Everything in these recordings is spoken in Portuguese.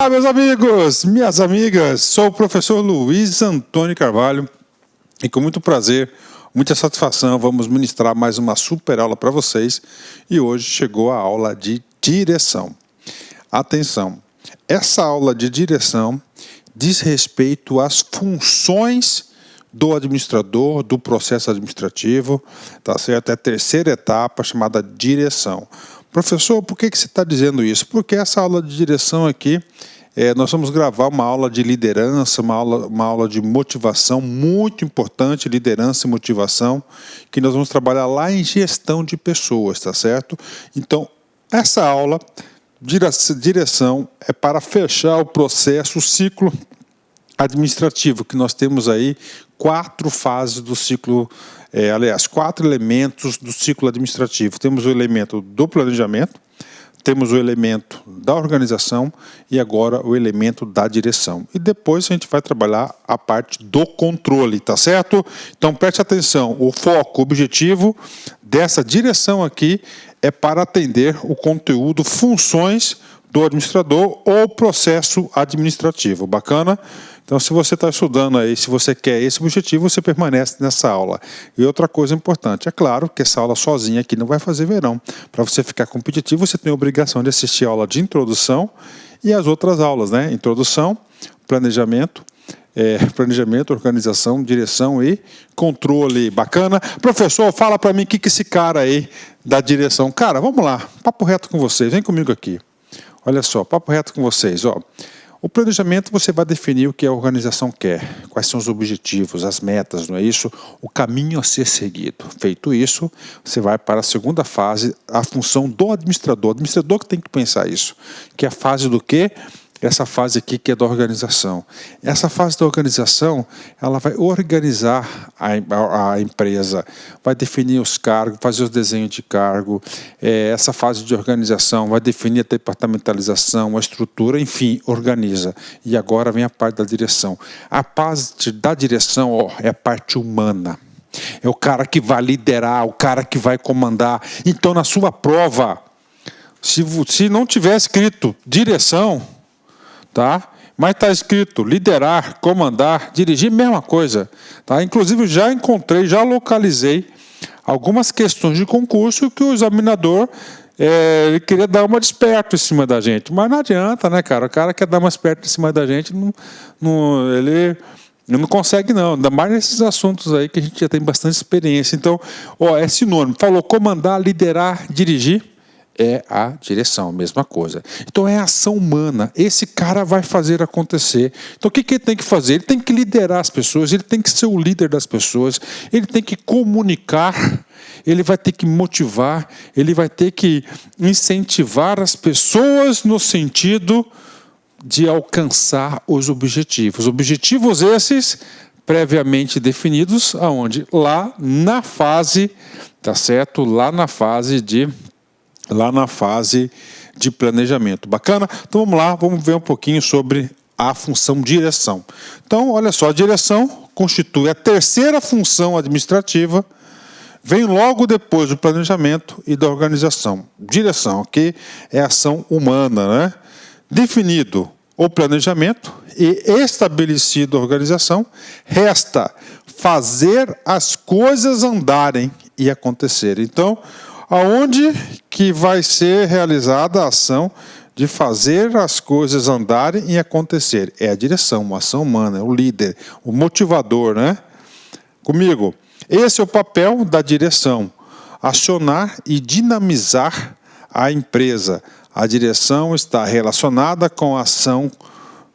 Olá, meus amigos, minhas amigas, sou o professor Luiz Antônio Carvalho e com muito prazer, muita satisfação, vamos ministrar mais uma super aula para vocês e hoje chegou a aula de direção. Atenção, essa aula de direção diz respeito às funções do administrador, do processo administrativo, tá certo? É a terceira etapa chamada direção. Professor, por que você está dizendo isso? Porque essa aula de direção aqui, nós vamos gravar uma aula de liderança, uma aula de motivação muito importante, liderança e motivação, que nós vamos trabalhar lá em gestão de pessoas, tá certo? Então, essa aula, direção, é para fechar o processo, o ciclo administrativo, que nós temos aí 4 fases do ciclo, 4 elementos do ciclo administrativo. Temos o elemento do planejamento, temos o elemento da organização e agora o elemento da direção. E depois a gente vai trabalhar a parte do controle, tá certo? Então preste atenção, o foco, o objetivo dessa direção aqui é para atender o conteúdo, funções do administrador ou processo administrativo. Bacana? Então, se você está estudando aí, se você quer esse objetivo, você permanece nessa aula. E outra coisa importante, é claro que essa aula sozinha aqui não vai fazer verão. Para você ficar competitivo, você tem a obrigação de assistir a aula de introdução e as outras aulas, né? Introdução, planejamento, organização, direção e controle. Bacana? Professor, fala para mim o que esse cara aí da direção. Cara, vamos lá, papo reto com vocês, vem comigo aqui. Olha só, papo reto com vocês, ó. O planejamento você vai definir o que a organização quer, quais são os objetivos, as metas, não é isso? O caminho a ser seguido. Feito isso, você vai para a segunda fase, a função do administrador. O administrador que tem que pensar isso, que é a fase do quê? Essa fase aqui que é da organização. Essa fase da organização, ela vai organizar a empresa, vai definir os cargos, fazer os desenhos de cargo. Essa fase de organização vai definir a departamentalização, a estrutura, enfim, organiza. E agora vem a parte da direção. A parte da direção, ó, é a parte humana. É o cara que vai liderar, o cara que vai comandar. Então, na sua prova, se não tiver escrito direção, tá? Mas está escrito liderar, comandar, dirigir, mesma coisa. Tá? Inclusive, já encontrei, já localizei algumas questões de concurso que o examinador ele queria dar uma de esperto em cima da gente. Mas não adianta, né, cara? O cara quer dar uma esperto em cima da gente, ele não consegue, não. Ainda mais nesses assuntos aí que a gente já tem bastante experiência. Então, ó, é sinônimo. Falou comandar, liderar, dirigir. É a direção, mesma coisa. Então é a ação humana, esse cara vai fazer acontecer. Então o que ele tem que fazer? Ele tem que liderar as pessoas, ele tem que ser o líder das pessoas, ele tem que comunicar, ele vai ter que motivar, ele vai ter que incentivar as pessoas no sentido de alcançar os objetivos. Objetivos esses previamente definidos, aonde? Lá na fase, tá certo? Lá na fase de planejamento. Bacana? Então vamos lá, vamos ver um pouquinho sobre a função direção. Então, olha só, a direção constitui a terceira função administrativa, vem logo depois do planejamento e da organização. Direção, que é ação humana, né? Definido o planejamento e estabelecido a organização, resta fazer as coisas andarem e acontecerem. Então, aonde que vai ser realizada a ação de fazer as coisas andarem e acontecer? É a direção, uma ação humana, o líder, o motivador, né? Comigo. Esse é o papel da direção, acionar e dinamizar a empresa. A direção está relacionada com a ação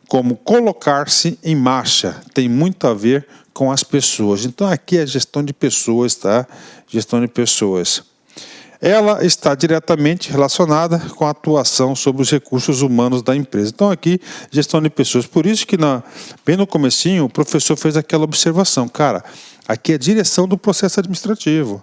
como colocar-se em marcha. Tem muito a ver com as pessoas. Então aqui é gestão de pessoas, tá? Gestão de pessoas. Ela está diretamente relacionada com a atuação sobre os recursos humanos da empresa. Então aqui, gestão de pessoas. Por isso que bem no comecinho, o professor fez aquela observação. Cara, aqui é a direção do processo administrativo.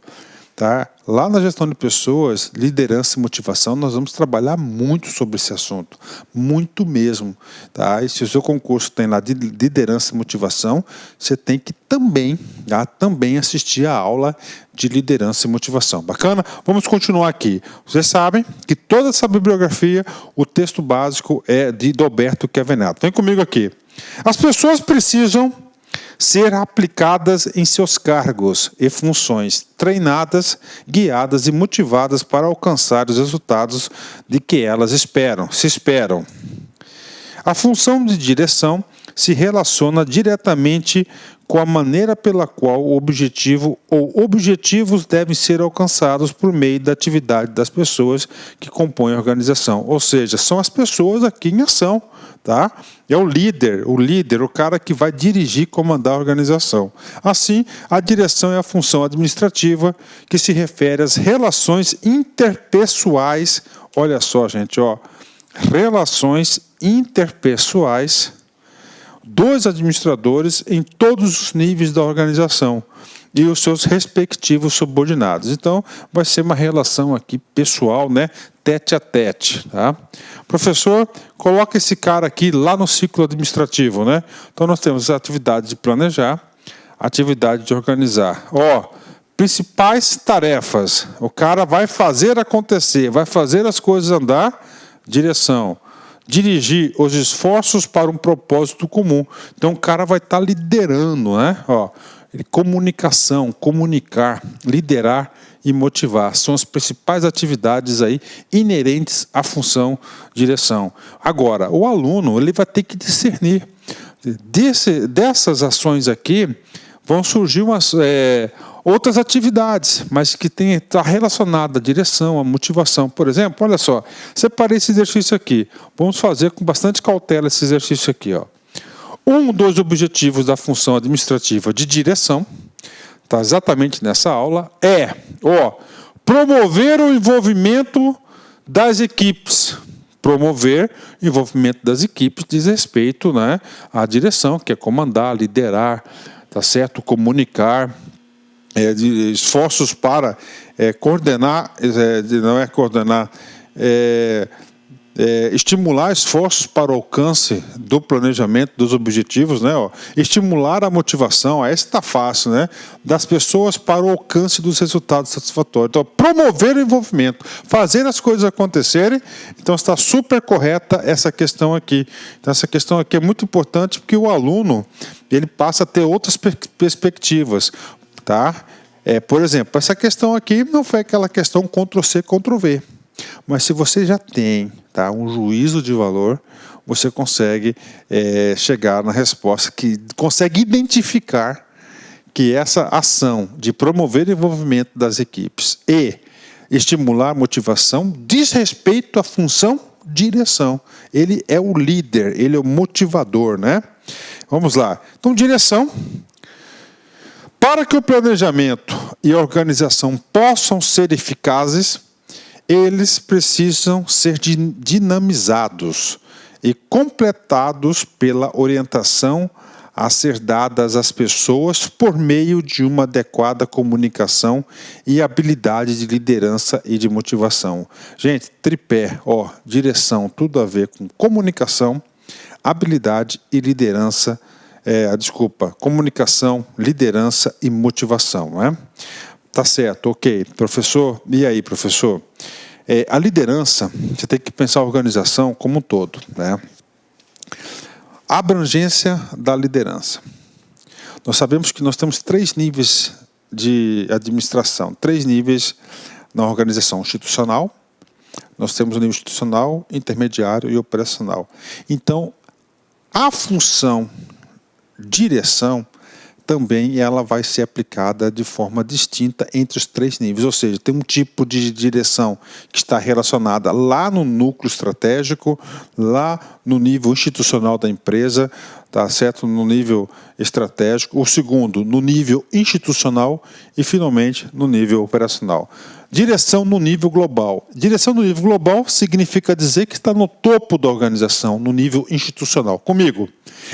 tá? Lá na gestão de pessoas, liderança e motivação, nós vamos trabalhar muito sobre esse assunto, muito mesmo, tá? E se o seu concurso tem lá de liderança e motivação, você tem que também, tá? Também assistir a aula de liderança e motivação. Bacana? Vamos continuar aqui. Vocês sabem que toda essa bibliografia, o texto básico é de Dalberto Chiavenato. Vem comigo aqui. As pessoas precisam ser aplicadas em seus cargos e funções, treinadas, guiadas e motivadas para alcançar os resultados de que elas se esperam. A função de direção se relaciona diretamente com a maneira pela qual o objetivo ou objetivos devem ser alcançados por meio da atividade das pessoas que compõem a organização. Ou seja, são as pessoas aqui em ação, tá? É o líder, o cara que vai dirigir e comandar a organização. Assim, a direção é a função administrativa que se refere às relações interpessoais. Olha só, gente, ó, relações interpessoais dos administradores em todos os níveis da organização e os seus respectivos subordinados. Então, vai ser uma relação aqui pessoal, né? Tete a tete, tá? Professor, coloca esse cara aqui lá no ciclo administrativo, né? Então, nós temos a atividade de planejar, a atividade de organizar. Ó, principais tarefas. O cara vai fazer acontecer, vai fazer as coisas andar, direção. Dirigir os esforços para um propósito comum. Então, o cara vai estar liderando, né? Ó, comunicação, comunicar, liderar e motivar. São as principais atividades aí inerentes à função direção. Agora, o aluno ele vai ter que discernir. Dessas ações aqui, vão surgir outras atividades, mas que está relacionada à direção, à motivação. Por exemplo, olha só, separei esse exercício aqui. Vamos fazer com bastante cautela esse exercício aqui. Ó. Um dos objetivos da função administrativa de direção, está exatamente nessa aula, é promover o envolvimento das equipes. Promover o envolvimento das equipes diz respeito, né, à direção, que é comandar, liderar, tá certo? Comunicar, esforços para coordenar, estimular esforços para o alcance do planejamento dos objetivos, né? Estimular a motivação, esse está fácil, né? Das pessoas para o alcance dos resultados satisfatórios. Então, promover o envolvimento, fazer as coisas acontecerem. Então, está super correta essa questão aqui. Então, essa questão aqui é muito importante porque o aluno ele passa a ter outras perspectivas, tá? Por exemplo, essa questão aqui não foi aquela questão Ctrl+C, Ctrl+V. Mas se você já tem, tá, um juízo de valor, você consegue chegar na resposta, que consegue identificar que essa ação de promover o envolvimento das equipes e estimular a motivação diz respeito à função direção. Ele é o líder, ele é o motivador, né? Vamos lá. Então, direção. Para que o planejamento e a organização possam ser eficazes, eles precisam ser dinamizados e completados pela orientação a ser dadas às pessoas por meio de uma adequada comunicação e habilidade de liderança e de motivação. Gente, tripé, direção, tudo a ver com comunicação, habilidade e liderança, comunicação, liderança e motivação, não é? Tá certo, ok. Professor, e aí, professor? A liderança, você tem que pensar a organização como um todo, né? A abrangência da liderança. Nós sabemos que nós temos 3 níveis de administração, 3 níveis na organização institucional. Nós temos o nível institucional, intermediário e operacional. Então, a função direção também ela vai ser aplicada de forma distinta entre os 3 níveis, ou seja, tem um tipo de direção que está relacionada lá no núcleo estratégico, lá no nível institucional da empresa, tá certo? No nível estratégico, o segundo no nível institucional e finalmente no nível operacional. Direção no nível global. Direção no nível global significa dizer que está no topo da organização, no nível institucional. Comigo.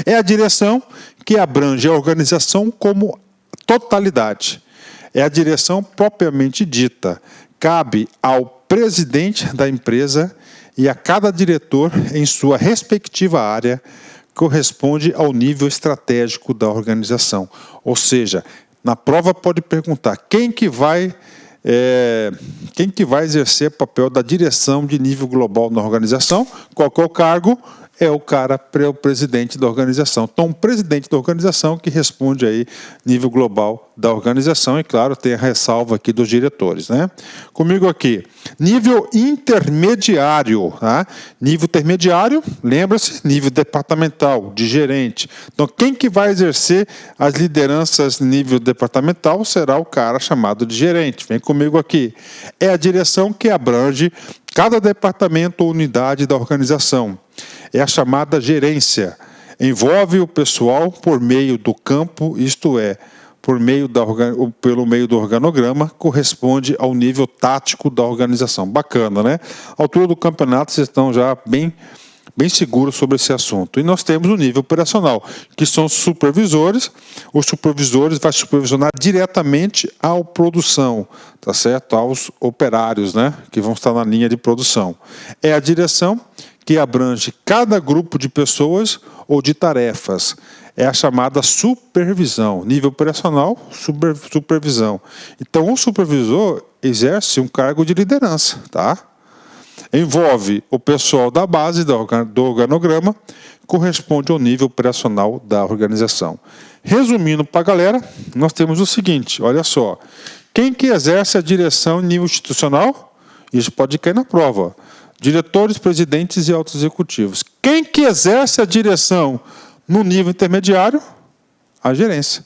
É a direção que abrange a organização como totalidade. é a direção propriamente dita. Cabe ao presidente da empresa e a cada diretor em sua respectiva área corresponde ao nível estratégico da organização. Ou seja, na prova pode perguntar quem que vai exercer o papel da direção de nível global na organização, qual que é o cargo? É o presidente da organização. Então, o presidente da organização que responde aí nível global da organização, e claro, tem a ressalva aqui dos diretores, né? Comigo aqui, nível intermediário, tá? Nível intermediário, lembra-se, nível departamental, de gerente. Então, quem que vai exercer as lideranças nível departamental será o cara chamado de gerente. Vem comigo aqui. É a direção que abrange cada departamento ou unidade da organização. É a chamada gerência. Envolve o pessoal por meio do campo, isto é, pelo meio do organograma, corresponde ao nível tático da organização. Bacana, né? À altura do campeonato, vocês estão já bem seguros sobre esse assunto. E nós temos o nível operacional, que são os supervisores. Os supervisores vão supervisionar diretamente à produção, tá certo? Aos operários, né? Que vão estar na linha de produção. É a direção que abrange cada grupo de pessoas ou de tarefas. É a chamada supervisão. Nível operacional, supervisão. Então, o supervisor exerce um cargo de liderança, tá? Envolve o pessoal da base do organograma, corresponde ao nível operacional da organização. Resumindo para a galera, nós temos o seguinte, olha só. Quem que exerce a direção em nível institucional? Isso pode cair na prova. Diretores, presidentes e altos executivos. Quem que exerce a direção no nível intermediário? A gerência.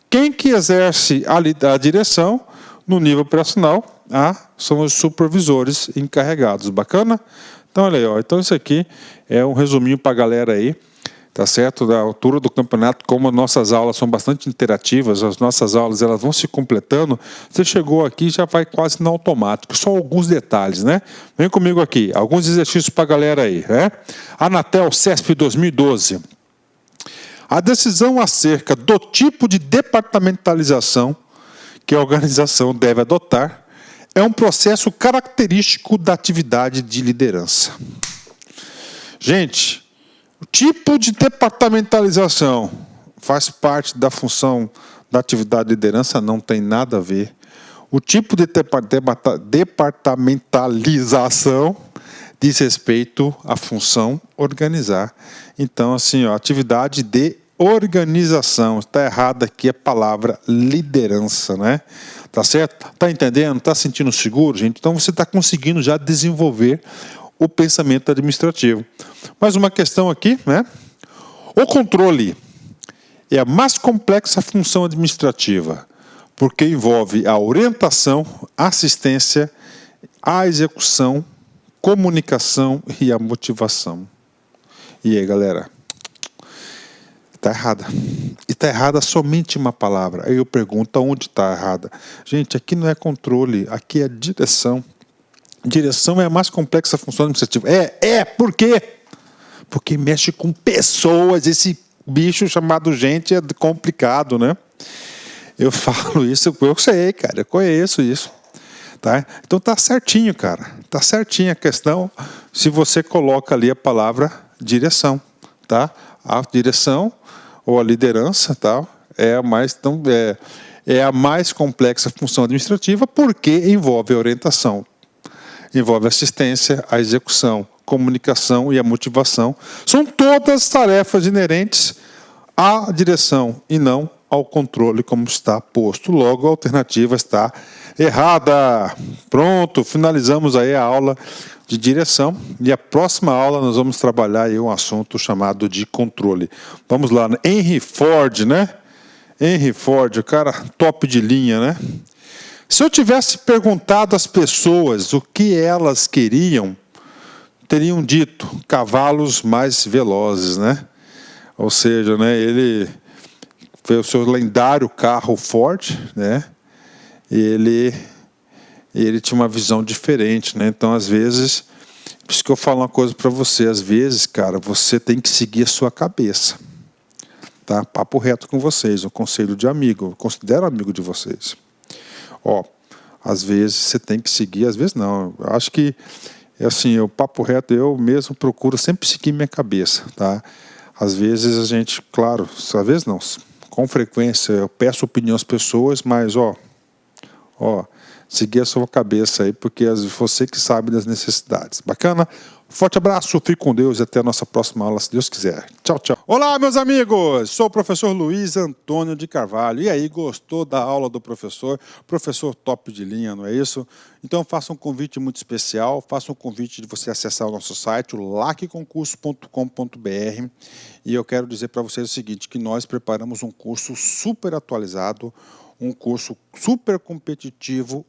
Quem que exerce a direção no nível operacional? São os supervisores encarregados. Bacana? Então, olha aí, ó. Então, isso aqui é um resuminho para a galera aí, tá certo? Da altura do campeonato, como as nossas aulas são bastante interativas, as nossas aulas elas vão se completando, você chegou aqui já vai quase no automático, só alguns detalhes, né? Vem comigo aqui, alguns exercícios para a galera aí, né? Anatel CESP 2012. A decisão acerca do tipo de departamentalização que a organização deve adotar é um processo característico da atividade de liderança. Gente, o tipo de departamentalização faz parte da função da atividade de liderança? Não tem nada a ver. O tipo de departamentalização diz respeito à função organizar. Então, assim, ó, atividade de organização. Está errada aqui a palavra liderança, né? Tá certo? Tá entendendo? Tá sentindo seguro, gente? Então, você está conseguindo já desenvolver o pensamento administrativo. Mais uma questão aqui, né? O controle é a mais complexa função administrativa, porque envolve a orientação, assistência, a execução, comunicação e a motivação. E aí, galera? Está errada. E está errada somente uma palavra. Aí eu pergunto, onde está errada? Gente, aqui não é controle, aqui é direção. Direção é a mais complexa função administrativa. Por quê? Porque mexe com pessoas. Esse bicho chamado gente é complicado, né? Eu falo isso, eu sei, cara, eu conheço isso. Tá? Então tá certinho, cara. Tá certinho a questão se você coloca ali a palavra direção. Tá? A direção ou a liderança tal, é a mais complexa função administrativa porque envolve a orientação. Envolve a assistência, a execução, comunicação e a motivação. São todas tarefas inerentes à direção e não ao controle, como está posto. Logo, a alternativa está errada. Pronto, finalizamos aí a aula de direção. E a próxima aula nós vamos trabalhar aí um assunto chamado de controle. Vamos lá, Henry Ford, né? Henry Ford, o cara top de linha, né? Se eu tivesse perguntado às pessoas o que elas queriam, teriam dito cavalos mais velozes, né? Ou seja, né, ele foi o seu lendário carro Ford, né? E ele tinha uma visão diferente, né? Então, às vezes, por isso que eu falo uma coisa para você, às vezes, cara, você tem que seguir a sua cabeça. Tá? Papo reto com vocês, um conselho de amigo, eu considero amigo de vocês. Ó, às vezes você tem que seguir, às vezes não. Eu acho que, assim, o papo reto, eu mesmo procuro sempre seguir minha cabeça, tá? Às vezes a gente, claro, às vezes não, com frequência eu peço opinião às pessoas, mas, ó, seguir a sua cabeça aí, porque é você que sabe das necessidades. Bacana? Forte abraço, fique com Deus e até a nossa próxima aula, se Deus quiser. Tchau, tchau. Olá, meus amigos! Sou o professor Luiz Antônio de Carvalho. E aí, gostou da aula do professor? Professor top de linha, não é isso? Então, faça um convite muito especial, faça um convite de você acessar o nosso site, o lacconcurso.com.br. E eu quero dizer para vocês o seguinte, que nós preparamos um curso super atualizado, um curso super competitivo,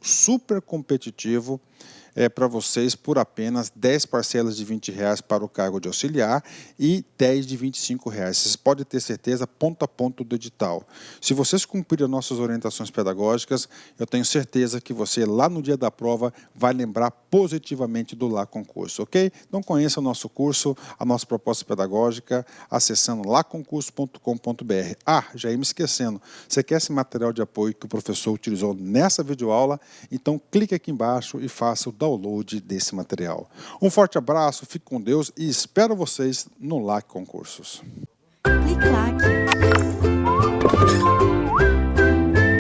para vocês por apenas 10 parcelas de R$20 para o cargo de auxiliar e 10 de R$25. Vocês podem ter certeza, ponto a ponto do edital. Se vocês cumprirem as nossas orientações pedagógicas, eu tenho certeza que você, lá no dia da prova, vai lembrar positivamente do Lá Concurso, ok? Então conheça o nosso curso, a nossa proposta pedagógica, acessando laconcurso.com.br. Ah, já ia me esquecendo, você quer esse material de apoio que o professor utilizou nessa videoaula? Então clique aqui embaixo e faça o download desse material. Um forte abraço, fique com Deus e espero vocês no LAC Concursos. Clique lá.